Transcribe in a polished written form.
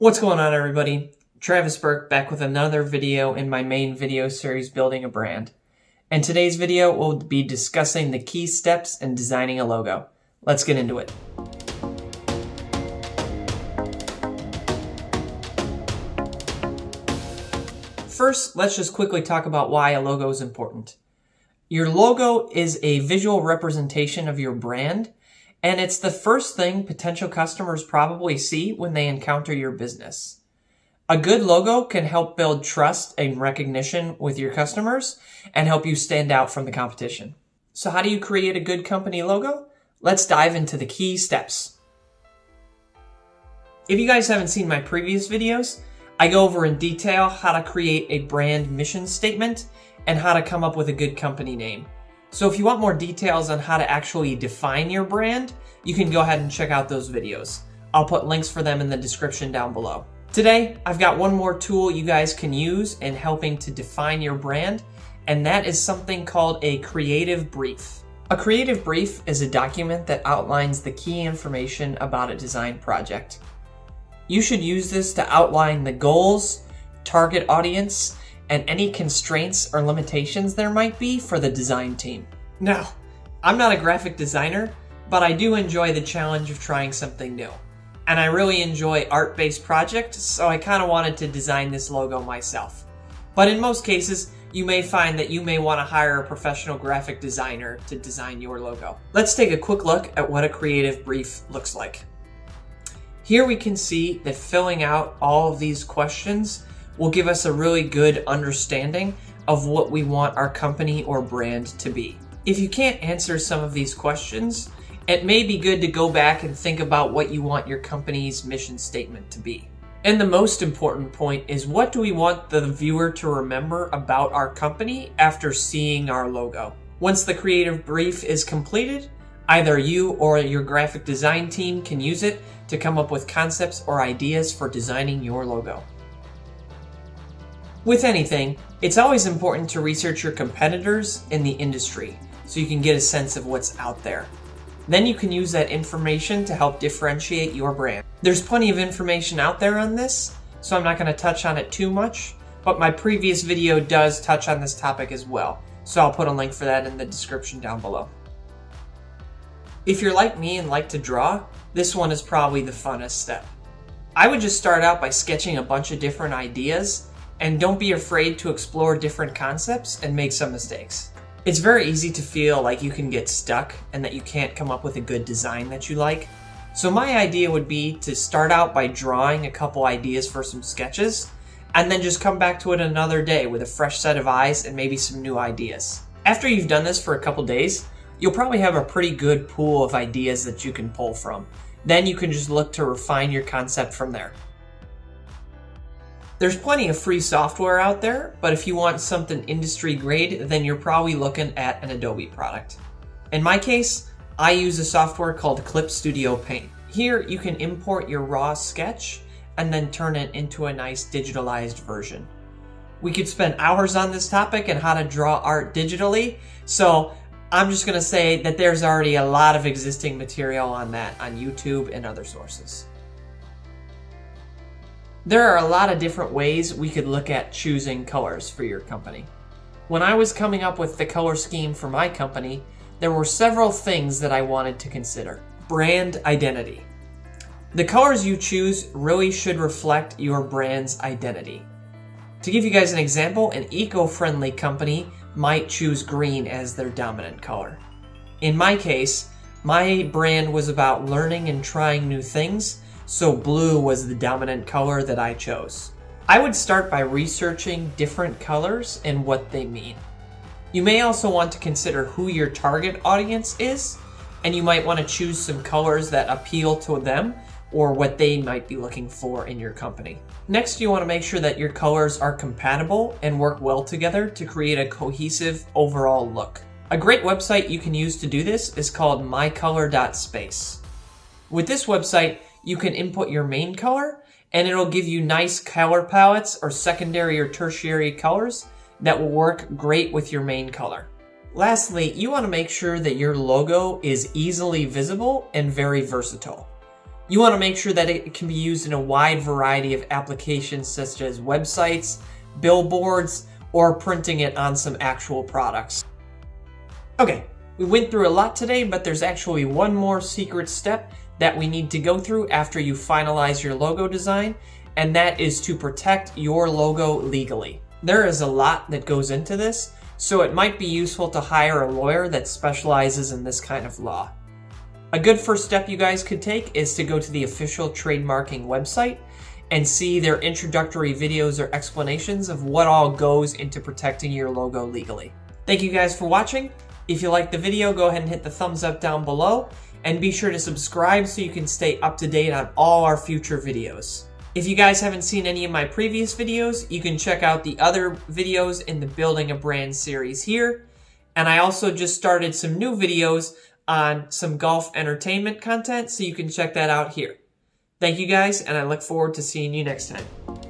What's going on, everybody? Travis Burke back with another video in my main video series, Building a Brand. And today's video will be discussing the key steps in designing a logo. Let's get into it. First, let's just quickly talk about why a logo is important. Your logo is a visual representation of your brand, and it's the first thing potential customers probably see when they encounter your business. A good logo can help build trust and recognition with your customers and help you stand out from the competition. So how do you create a good company logo? Let's dive into the key steps. If you guys haven't seen my previous videos, I go over in detail how to create a brand mission statement and how to come up with a good company name. So if you want more details on how to actually define your brand, you can go ahead and check out those videos. I'll put links for them in the description down below. Today, I've got one more tool you guys can use in helping to define your brand, and that is something called a creative brief. A creative brief is a document that outlines the key information about a design project. You should use this to outline the goals, target audience, and any constraints or limitations there might be for the design team. Now, I'm not a graphic designer, but I do enjoy the challenge of trying something new. And I really enjoy art-based projects, so I kind of wanted to design this logo myself. But in most cases, you may find that you may want to hire a professional graphic designer to design your logo. Let's take a quick look at what a creative brief looks like. Here we can see that filling out all of these questions will give us a really good understanding of what we want our company or brand to be. If you can't answer some of these questions, it may be good to go back and think about what you want your company's mission statement to be. And the most important point is, what do we want the viewer to remember about our company after seeing our logo? Once the creative brief is completed, either you or your graphic design team can use it to come up with concepts or ideas for designing your logo. With anything, it's always important to research your competitors in the industry so you can get a sense of what's out there. Then you can use that information to help differentiate your brand. There's plenty of information out there on this, so I'm not going to touch on it too much, but my previous video does touch on this topic as well, so I'll put a link for that in the description down below. If you're like me and like to draw, this one is probably the funnest step. I would just start out by sketching a bunch of different ideas, and don't be afraid to explore different concepts and make some mistakes. It's very easy to feel like you can get stuck and that you can't come up with a good design that you like. So my idea would be to start out by drawing a couple ideas for some sketches, and then just come back to it another day with a fresh set of eyes and maybe some new ideas. After you've done this for a couple days, you'll probably have a pretty good pool of ideas that you can pull from. Then you can just look to refine your concept from there. There's plenty of free software out there, but if you want something industry grade, then you're probably looking at an Adobe product. In my case, I use a software called Clip Studio Paint. Here you can import your raw sketch and then turn it into a nice digitalized version. We could spend hours on this topic and how to draw art digitally, so I'm just going to say that there's already a lot of existing material on that on YouTube and other sources. There are a lot of different ways we could look at choosing colors for your company. When I was coming up with the color scheme for my company, there were several things that I wanted to consider. Brand identity. The colors you choose really should reflect your brand's identity. To give you guys an example, an eco-friendly company might choose green as their dominant color. In my case, my brand was about learning and trying new things, so blue was the dominant color that I chose. I would start by researching different colors and what they mean. You may also want to consider who your target audience is, and you might want to choose some colors that appeal to them or what they might be looking for in your company. Next, you want to make sure that your colors are compatible and work well together to create a cohesive overall look. A great website you can use to do this is called mycolor.space. With this website, you can input your main color, and it'll give you nice color palettes or secondary or tertiary colors that will work great with your main color. Lastly, you want to make sure that your logo is easily visible and very versatile. You want to make sure that it can be used in a wide variety of applications such as websites, billboards, or printing it on some actual products. Okay, we went through a lot today, but there's actually one more secret step that we need to go through after you finalize your logo design, and that is to protect your logo legally. There is a lot that goes into this, so it might be useful to hire a lawyer that specializes in this kind of law. A good first step you guys could take is to go to the official trademarking website and see their introductory videos or explanations of what all goes into protecting your logo legally. Thank you guys for watching. If you liked the video, go ahead and hit the thumbs up down below, and be sure to subscribe so you can stay up to date on all our future videos. If you guys haven't seen any of my previous videos, you can check out the other videos in the Building a Brand series here. And I also just started some new videos on some golf entertainment content, so you can check that out here. Thank you guys, and I look forward to seeing you next time.